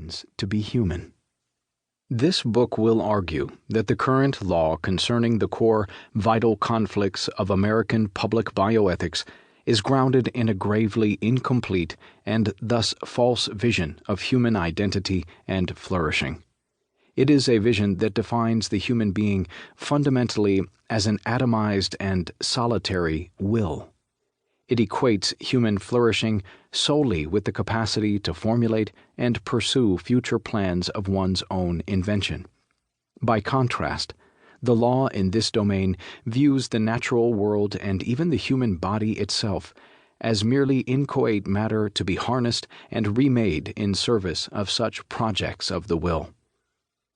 means to be human. This book will argue that the current law concerning the core vital conflicts of American public bioethics is grounded in a gravely incomplete and thus false vision of human identity and flourishing. It is a vision that defines the human being fundamentally as an atomized and solitary will. It equates human flourishing solely with the capacity to formulate and pursue future plans of one's own invention. By contrast, the law in this domain views the natural world and even the human body itself as merely inchoate matter to be harnessed and remade in service of such projects of the will.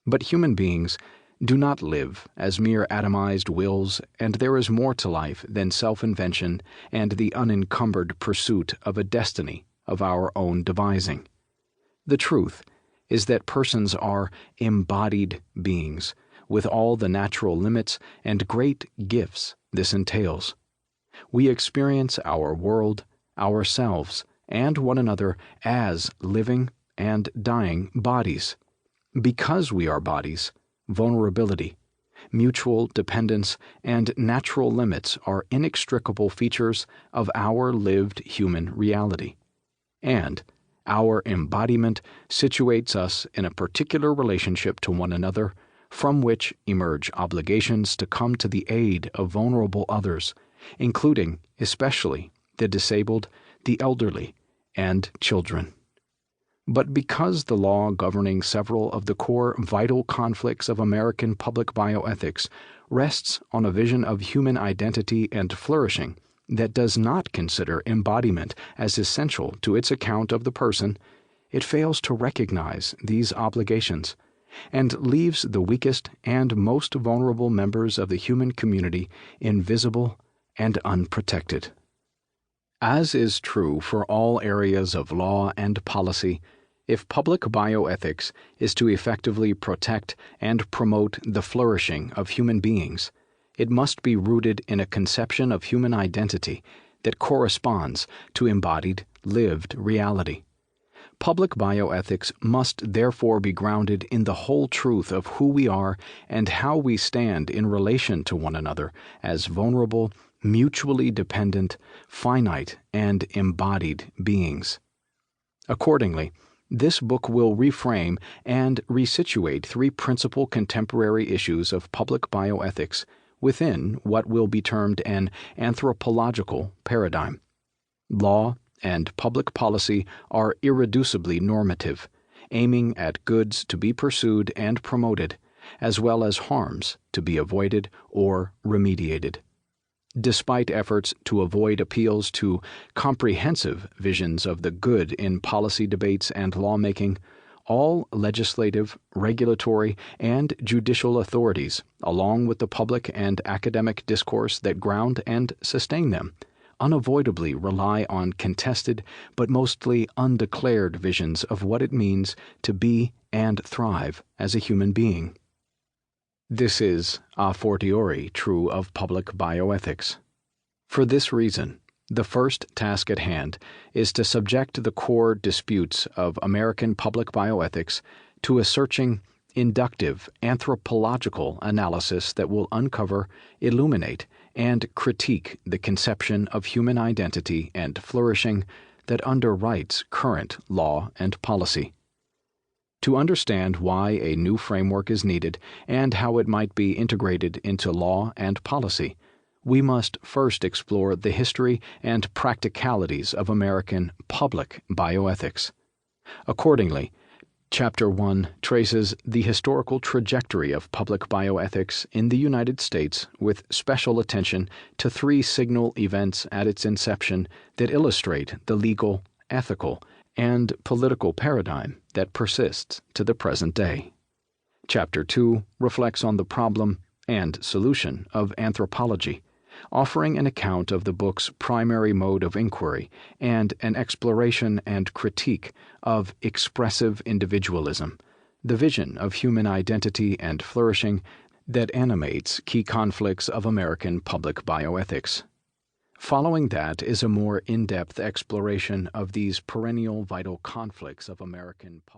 But human beings do not live as mere atomized wills, and there is more to life than self-invention and the unencumbered pursuit of a destiny of our own devising. The truth is that persons are embodied beings, with all the natural limits and great gifts this entails. We experience our world, ourselves, and one another as living and dying bodies. Because we are bodies, vulnerability, mutual dependence, and natural limits are inextricable features of our lived human reality. And our embodiment situates us in a particular relationship to one another, from which emerge obligations to come to the aid of vulnerable others, including, especially, the disabled, the elderly, and children. But because the law governing several of the core vital conflicts of American public bioethics rests on a vision of human identity and flourishing that does not consider embodiment as essential to its account of the person, it fails to recognize these obligations and leaves the weakest and most vulnerable members of the human community invisible and unprotected. As is true for all areas of law and policy, if public bioethics is to effectively protect and promote the flourishing of human beings, it must be rooted in a conception of human identity that corresponds to embodied, lived reality. Public bioethics must therefore be grounded in the whole truth of who we are and how we stand in relation to one another as vulnerable, mutually dependent, finite, and embodied beings. Accordingly, this book will reframe and resituate three principal contemporary issues of public bioethics within what will be termed an anthropological paradigm. Law and public policy are irreducibly normative, aiming at goods to be pursued and promoted, as well as harms to be avoided or remediated. Despite efforts to avoid appeals to comprehensive visions of the good in policy debates and lawmaking, all legislative, regulatory, and judicial authorities, along with the public and academic discourse that ground and sustain them, unavoidably rely on contested but mostly undeclared visions of what it means to be and thrive as a human being. This is a fortiori true of public bioethics. For this reason, the first task at hand is to subject the core disputes of American public bioethics to a searching, inductive, anthropological analysis that will uncover, illuminate, and critique the conception of human identity and flourishing that underwrites current law and policy. To understand why a new framework is needed and how it might be integrated into law and policy, we must first explore the history and practicalities of American public bioethics. Accordingly, Chapter 1 traces the historical trajectory of public bioethics in the United States with special attention to three signal events at its inception that illustrate the legal, ethical, and political paradigm that persists to the present day. Chapter 2 reflects on the problem and solution of anthropology, offering an account of the book's primary mode of inquiry and an exploration and critique of expressive individualism, the vision of human identity and flourishing that animates key conflicts of American public bioethics. Following that is a more in-depth exploration of these perennial vital conflicts of American public